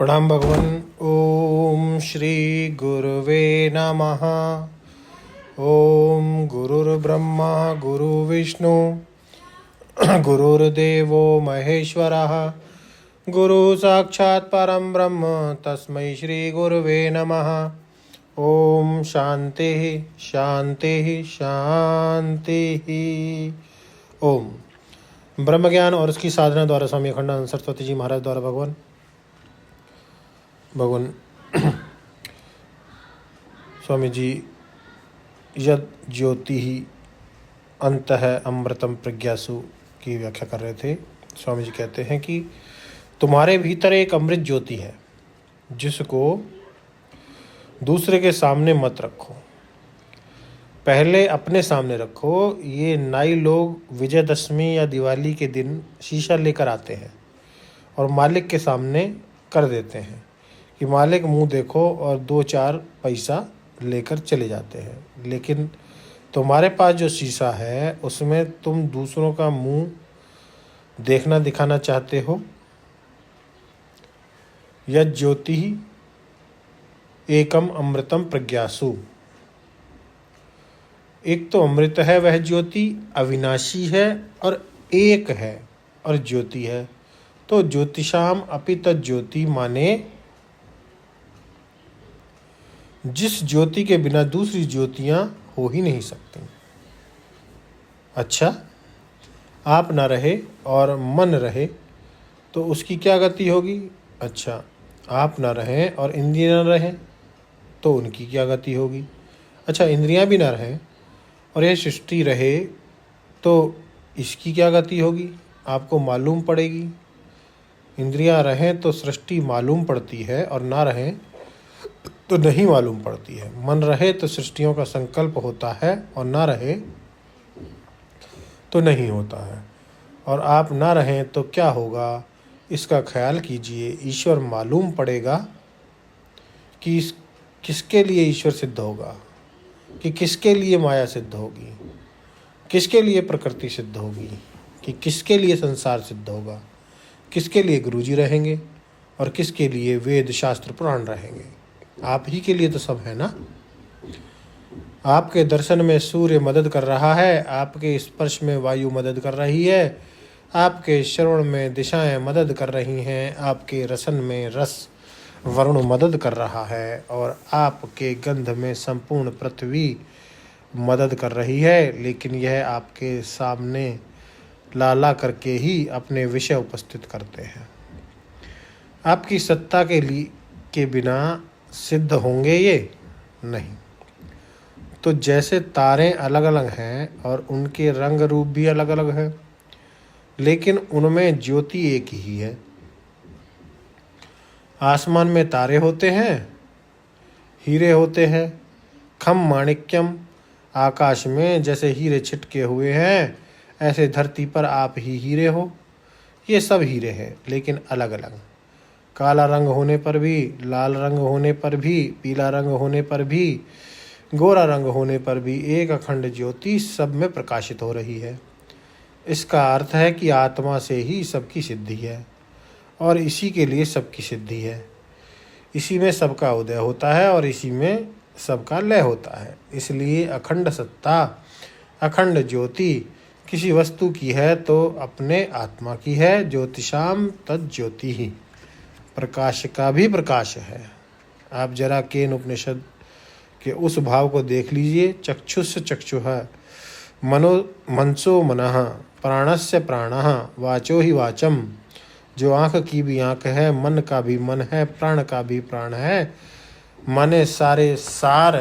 प्रणाम भगवान। ओम श्री गुरुवे नमः। ओम गुरुर्ब्रह्मा गुरुर्विष्णु गुरुर्देवो महेश्वरः गुरु साक्षात् परम ब्रह्म तस्मै श्री गुरुवे नमः। ओम शांति शांति शांति। ओम ब्रह्म ज्ञान और उसकी साधना द्वारा स्वामी अखंडानंद सरस्वती जी महाराज द्वारा भगवान स्वामी जी यद ज्योति ही अंत है अमृतम प्रज्ञासु की व्याख्या कर रहे थे। स्वामी जी कहते हैं कि तुम्हारे भीतर एक अमृत ज्योति है जिसको दूसरे के सामने मत रखो, पहले अपने सामने रखो। ये नाई लोग विजयदशमी या दिवाली के दिन शीशा लेकर आते हैं और मालिक के सामने कर देते हैं कि मालिक मुंह देखो, और 2-4 पैसा लेकर चले जाते हैं। लेकिन तुम्हारे पास जो शीशा है उसमें तुम दूसरों का मुंह देखना दिखाना चाहते हो। यह ज्योति ही एकम अमृतम प्रज्ञासु, एक तो अमृत है वह ज्योति, अविनाशी है और एक है और ज्योति है। तो ज्योतिषाम अपि तज्ज्योति माने जिस ज्योति के बिना दूसरी ज्योतियां हो ही नहीं सकती। अच्छा, आप ना रहे और मन रहे तो उसकी क्या गति होगी? अच्छा, आप ना रहें और इंद्रियां ना रहें तो उनकी क्या गति होगी? अच्छा, इंद्रियां भी ना रहें और यह सृष्टि रहे तो इसकी क्या गति होगी? आपको मालूम पड़ेगी। इंद्रियां रहें तो सृष्टि मालूम पड़ती है और ना रहें तो नहीं मालूम पड़ती है। मन रहे तो सृष्टियों का संकल्प होता है और ना रहे तो नहीं होता है। और आप ना रहें तो क्या होगा, इसका ख्याल कीजिए। ईश्वर मालूम पड़ेगा कि किसके लिए ईश्वर सिद्ध होगा, कि किसके लिए माया सिद्ध होगी, किसके लिए प्रकृति सिद्ध होगी, कि किसके लिए संसार सिद्ध होगा, किसके लिए गुरुजी रहेंगे और किसके लिए वेद शास्त्र पुराण रहेंगे। आप ही के लिए तो सब है ना। आपके दर्शन में सूर्य मदद कर रहा है, आपके स्पर्श में वायु मदद कर रही है, आपके श्रवण में दिशाएं मदद कर रही हैं, आपके रसन में रस वरुण मदद कर रहा है और आपके गंध में संपूर्ण पृथ्वी मदद कर रही है। लेकिन यह आपके सामने लाला करके ही अपने विषय उपस्थित करते हैं। आपकी सत्ता के बिना सिद्ध होंगे ये नहीं। तो जैसे तारे अलग अलग हैं और उनके रंग रूप भी अलग अलग हैं, लेकिन उनमें ज्योति एक ही है। आसमान में तारे होते हैं, हीरे होते हैं, खम माणिक्यम। आकाश में जैसे हीरे छिटके हुए हैं ऐसे धरती पर आप ही हीरे हो। ये सब हीरे हैं लेकिन अलग अलग। काला रंग होने पर भी, लाल रंग होने पर भी, पीला रंग होने पर भी, गोरा रंग होने पर भी एक अखंड ज्योति सब में प्रकाशित हो रही है। इसका अर्थ है कि आत्मा से ही सबकी सिद्धि है और इसी के लिए सबकी सिद्धि है। इसी में सबका उदय होता है और इसी में सबका लय होता है। इसलिए अखंड सत्ता, अखंड ज्योति किसी वस्तु की है तो अपने आत्मा की है। ज्योतिषाम तज्ज्योति ही, प्रकाश का भी प्रकाश है। आप जरा केन उपनिषद के उस भाव को देख लीजिए। चक्षुष चक्षुः मनो मनसो मनः प्राणस्य प्राणः वाचो ही वाचम। जो आँख की भी आँख है, मन का भी मन है, प्राण का भी प्राण है। माने सारे सार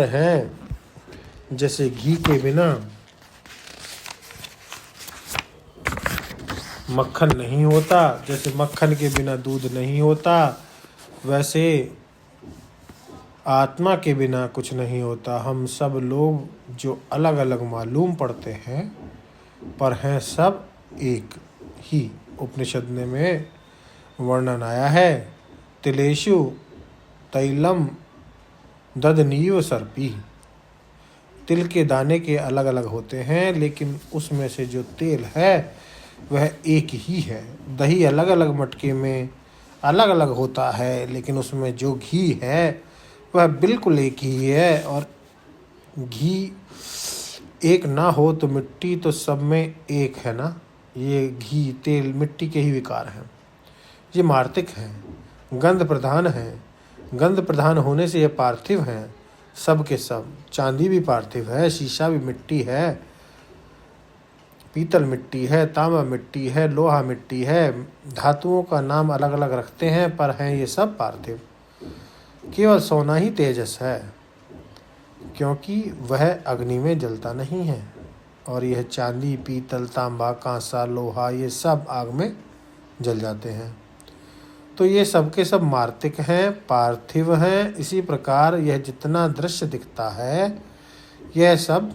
हैं। जैसे घी के बिना मक्खन नहीं होता, जैसे मक्खन के बिना दूध नहीं होता, वैसे आत्मा के बिना कुछ नहीं होता। हम सब लोग जो अलग अलग मालूम पड़ते हैं पर हैं सब एक ही। उपनिषद में वर्णन आया है, तिलेषु तैलम ददनीव सर्पी। तिल के दाने के अलग अलग होते हैं लेकिन उसमें से जो तेल है वह एक ही है। दही अलग अलग मटके में अलग अलग होता है, लेकिन उसमें जो घी है वह बिल्कुल एक ही है। और घी एक ना हो तो मिट्टी तो सब में एक है ना। ये घी तेल मिट्टी के ही विकार हैं। ये मार्तिक हैं, गंध प्रधान हैं। गंध प्रधान होने से ये पार्थिव हैं, सब के सब। चांदी भी पार्थिव है, शीशा भी मिट्टी है, पीतल मिट्टी है, तांबा मिट्टी है, लोहा मिट्टी है। धातुओं का नाम अलग अलग रखते हैं पर हैं ये सब पार्थिव। केवल सोना ही तेजस है, क्योंकि वह अग्नि में जलता नहीं है। और यह चांदी, पीतल, तांबा, कांसा, लोहा ये सब आग में जल जाते हैं। तो ये सब के सब मार्तिक हैं, पार्थिव हैं। इसी प्रकार यह जितना दृश्य दिखता है यह सब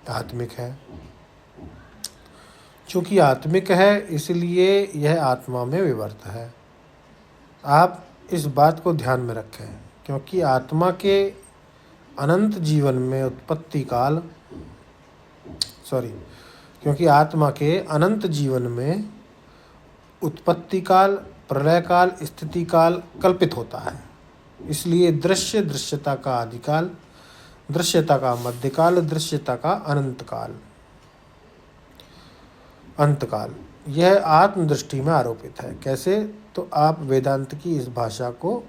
आत्मिक है। चूँकि आत्मिक है इसलिए यह आत्मा में विवर्त है। आप इस बात को ध्यान में रखें, क्योंकि आत्मा के अनंत जीवन में क्योंकि आत्मा के अनंत जीवन में उत्पत्ति काल, प्रलय काल, स्थिति काल कल्पित होता है। इसलिए दृश्य दृश्यता का आदिकाल, दृश्यता का मध्यकाल, दृश्यता का अंतकाल यह आत्मदृष्टि में आरोपित है। कैसे? तो आप वेदांत की इस भाषा को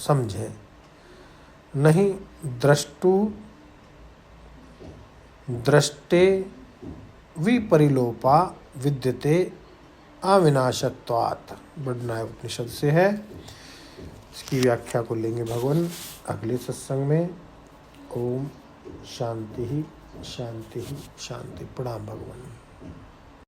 समझें। नहीं दृष्टे विपरिलोपा विद्यते अविनाशत्वात्, बृहन्नाय उपनिषद से है। इसकी व्याख्या को लेंगे भगवान अगले सत्संग में। ओम शांति शांति शांति। प्रणाम भगवान।